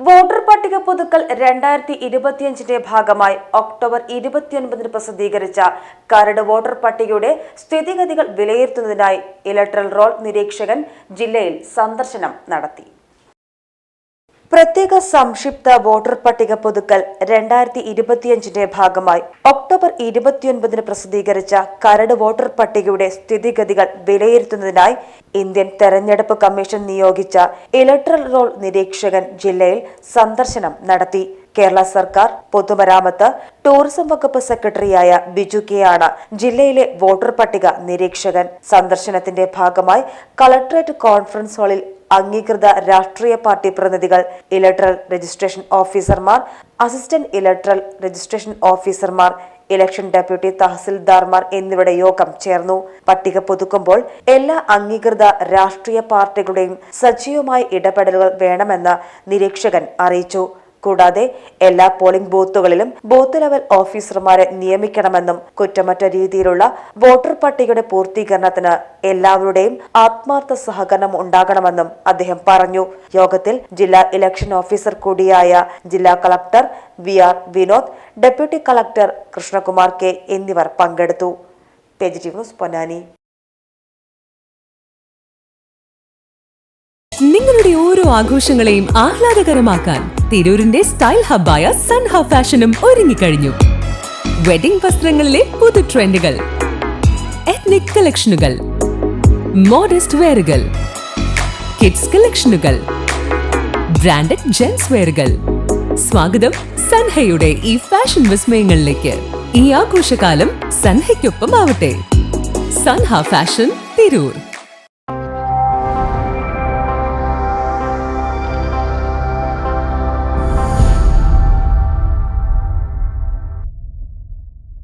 Voter പട്ടിക പുതുക്കൽ 2025 ഭാഗമായി ഒക്ടോബർ 29 പ്രസിദ്ധീകരിച്ച കരട് വോട്ടർ പട്ടികയുടെ സ്ഥിതിഗതികൾ വിലയിരുത്തുന്നതിനായി ഇലക്ടറൽ റോൾ നിരീക്ഷകൻ ജില്ലയിൽ സന്ദർശനം നടത്തി. പ്രത്യേക സംക്ഷിപ്ത വോട്ടർ പട്ടിക പുതുക്കൽ 2025 ഭാഗമായി ഒക്ടോബർ 29 പ്രസിദ്ധീകരിച്ച കരട് വോട്ടർ പട്ടികയുടെ സ്ഥിതിഗതികൾ വിലയിരുത്തുന്നതിനായി ഇന്ത്യൻ തെരഞ്ഞെടുപ്പ് കമ്മീഷൻ നിയോഗിച്ച ഇലക്ടറൽ റോൾ നിരീക്ഷകൻ ജില്ലയിൽ സന്ദർശനം നടത്തി. കേരള സർക്കാർ പൊതുമരാമത്ത് ടൂറിസം വകുപ്പ് സെക്രട്ടറിയായ ബിജു കെ ആണ് ജില്ലയിലെ വോട്ടർ പട്ടിക നിരീക്ഷകൻ. സന്ദർശനത്തിന്റെ ഭാഗമായി കളക്ടറേറ്റ് കോൺഫറൻസ് ഹാളിൽ അംഗീകൃത രാഷ്ട്രീയ പാർട്ടി പ്രതിനിധികൾ, ഇലക്ടറൽ രജിസ്ട്രേഷൻ ഓഫീസർമാർ, അസിസ്റ്റന്റ് ഇലക്ടറൽ രജിസ്ട്രേഷൻ ഓഫീസർമാർ, ഇലക്ഷൻ ഡെപ്യൂട്ടി തഹസിൽദാർമാർ എന്നിവരുടെ യോഗം ചേർന്നു. പട്ടിക പുതുക്കുമ്പോൾ എല്ലാ അംഗീകൃത രാഷ്ട്രീയ പാർട്ടികളുടെയും സജീവമായ ഇടപെടലുകൾ വേണമെന്ന് നിരീക്ഷകൻ അറിയിച്ചു. കൂടാതെ എല്ലാ പോളിംഗ് ബൂത്തുകളിലും ബൂത്ത് ലെവൽ ഓഫീസർമാരെ നിയമിക്കണമെന്നും കുറ്റമറ്റ രീതിയിലുള്ള വോട്ടർ പട്ടികയുടെ പൂർത്തീകരണത്തിന് എല്ലാവരുടെയും ആത്മാർത്ഥ സഹകരണം ഉണ്ടാകണമെന്നും അദ്ദേഹം പറഞ്ഞു. യോഗത്തിൽ ജില്ലാ ഇലക്ഷൻ ഓഫീസർ കൂടിയായ ജില്ലാ collector VR Vinod, deputy collector Krishnakumar K എന്നിവർ പങ്കെടുത്തു. PGTV news Ponnani. നിങ്ങളുടെ ഓരോ ആഘോഷങ്ങളെയും ആഹ്ലാദകരമാക്കാൻ തിരൂരിന്റെ സ്റ്റൈൽ ഹബ്ബായ സൺ ഹബ് ഫാഷനും ഒരുങ്ങിക്കഴിഞ്ഞു. വെഡിംഗ് വസ്ത്രങ്ങളിലെ പുതു ട്രെൻഡുകൾ, എത്നിക് കളക്ഷനുകൾ, മോഡസ്റ്റ് വെയറുകൾ, കിഡ്സ് കളക്ഷനുകൾ, ബ്രാൻഡഡ് ജെൻസ് വെയറുകൾ. സ്വാഗതം സൻഹയുടെ ഈ ഫാഷൻ വിസ്മയങ്ങളിലേക്ക്. ഈ ആഘോഷകാലം സൻഹയ്ക്കൊപ്പം ആവട്ടെ. Sunha fashion, Tirur.